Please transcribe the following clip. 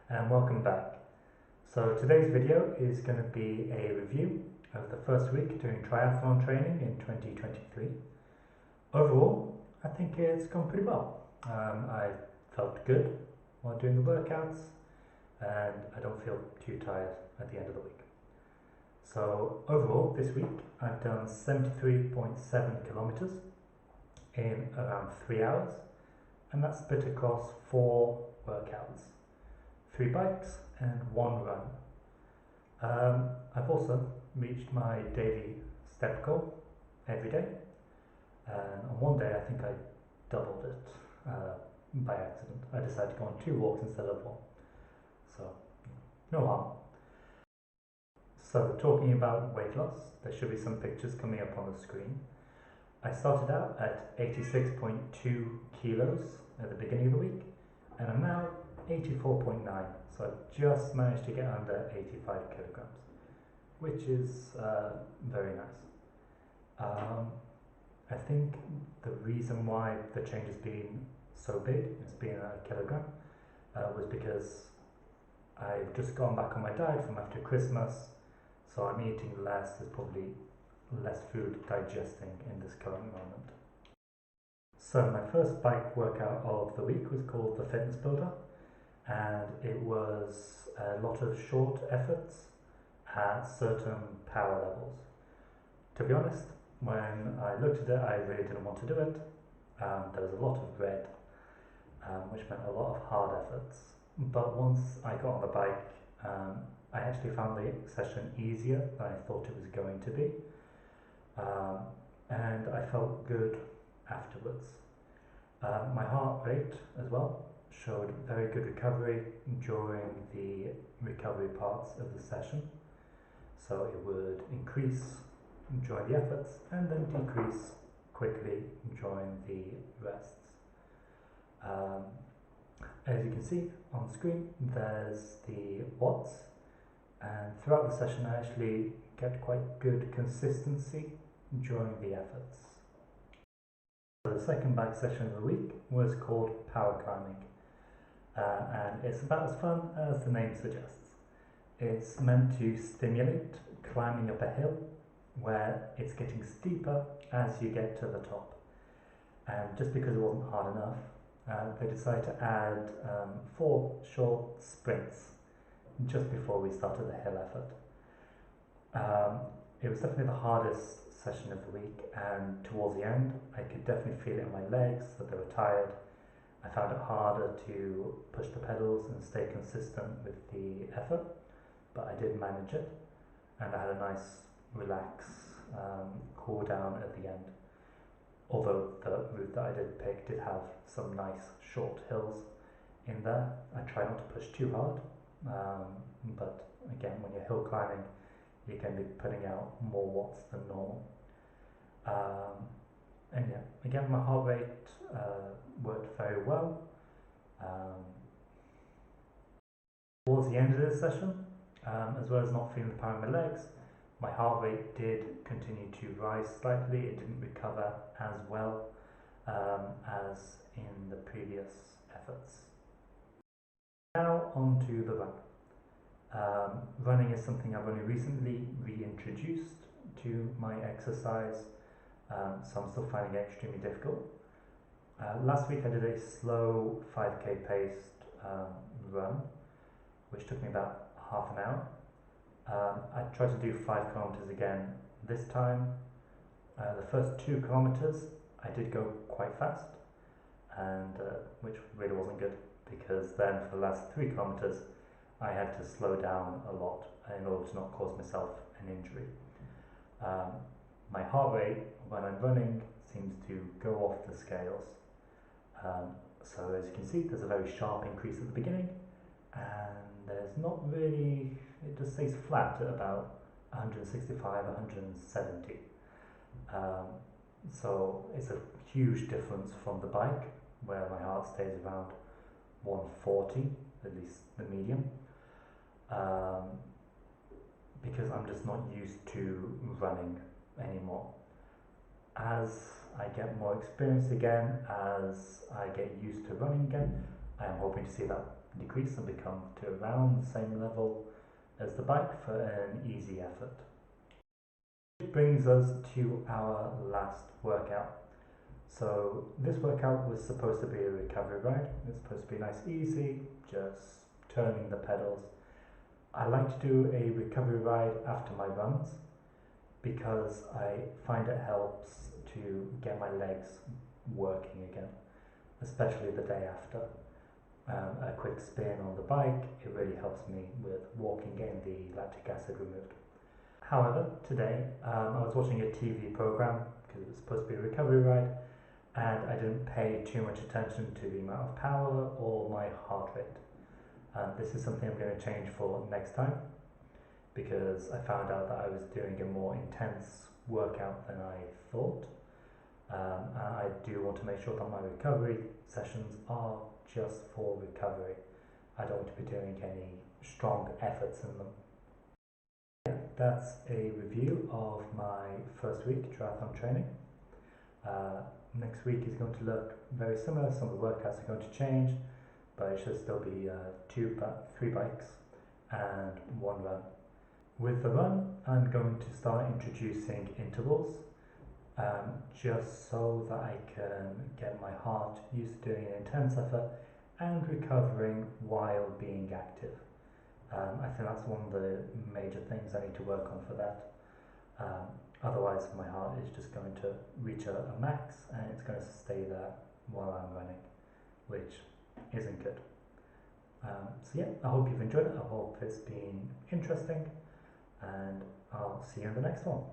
and welcome back. So today's video is going to be a review of the first week doing triathlon training in 2023. Overall, I think it's gone pretty well. I felt good while doing the workouts and I don't feel too tired at the end of the week. So overall this week I've done 73.7 kilometers in around 3 hours, and that's split across 4 workouts. 3 bikes and 1 run. I've also reached my daily step goal every day, and on one day I think I doubled it by accident. I decided to go on 2 walks instead of 1, so no harm. So talking about weight loss, there should be some pictures coming up on the screen. I started out at 86.2 kilos at the beginning of the week, and I'm now 84.9, so I've just managed to get under 85 kilograms, which is very nice. I think the reason why the change has been so big, it's been a kilogram, was because I've just gone back on my diet from after Christmas, so I'm eating less. There's probably less food digesting in this current moment. So my first bike workout of the week was called the Fitness Builder, and it was a lot of short efforts at certain power levels. To be honest, when I looked at it, I really didn't want to do it. There was a lot of red, which meant a lot of hard efforts. But once I got on the bike, I actually found the session easier than I thought it was going to be. And I felt good afterwards. My heart rate as well showed very good recovery during the recovery parts of the session. So it would increase during the efforts and then decrease quickly during the rests. As you can see on the screen, there's the watts, and throughout the session I actually kept quite good consistency during the efforts. The second bike session of the week was called power climbing, and it's about as fun as the name suggests. It's meant to stimulate climbing up a hill where it's getting steeper as you get to the top, and just because it wasn't hard enough, they decided to add 4 short sprints just before we started the hill effort. It was definitely the hardest session of the week, and towards the end I could definitely feel it in my legs that they were tired. I found it harder to push the pedals and stay consistent with the effort, but I did manage it, and I had a nice relax cool down at the end. Although the route that I did pick did have some nice short hills in there, I try not to push too hard, but again, when you're hill climbing you can be putting out more watts than normal. And yeah, again, my heart rate worked very well. Towards the end of this session, as well as not feeling the power in my legs, my heart rate did continue to rise slightly. It didn't recover as well as in the previous efforts. Now on to the run. Running is something I've only recently reintroduced to my exercise, so I'm still finding it extremely difficult. Last week I did a slow 5k paced run, which took me about half an hour. I tried to do 5 kilometers again this time. The first 2 kilometers I did go quite fast, and which really wasn't good, because then for the last 3 kilometers I had to slow down a lot in order to not cause myself an injury. My heart rate when I'm running seems to go off the scales. So as you can see, there's a very sharp increase at the beginning, and there's not really, it just stays flat at about 165, 170. So it's a huge difference from the bike, where my heart stays around 140, at least the medium, because I'm just not used to running anymore. As I get more experience again, as I get used to running again, I am hoping to see that decrease and become to around the same level as the bike for an easy effort. Which brings us to our last workout. So this workout was supposed to be a recovery ride. It's supposed to be nice, easy, just turning the pedals. I like to do a recovery ride after my runs because I find it helps to get my legs working again, especially the day after. A quick spin on the bike, it really helps me with walking, getting the lactic acid removed. However, today I was watching a TV program because it was supposed to be a recovery ride, and I didn't pay too much attention to the amount of power or my heart rate. This is something I'm going to change for next time because I found out that I was doing a more intense workout than I thought. And I do want to make sure that my recovery sessions are just for recovery. I don't want to be doing any strong efforts in them. That's a review of my first week triathlon training. Next week is going to look very similar. Some of the workouts are going to change, but it should still be 3 bikes and 1 run. With the run, I'm going to start introducing intervals, just so that I can get my heart used to doing an intense effort and recovering while being active. I think that's one of the major things I need to work on for that. Otherwise, my heart is just going to reach a max and it's going to stay there while I'm running, which isn't good. So yeah, I hope you've enjoyed it. I hope it's been interesting, and I'll see you in the next one.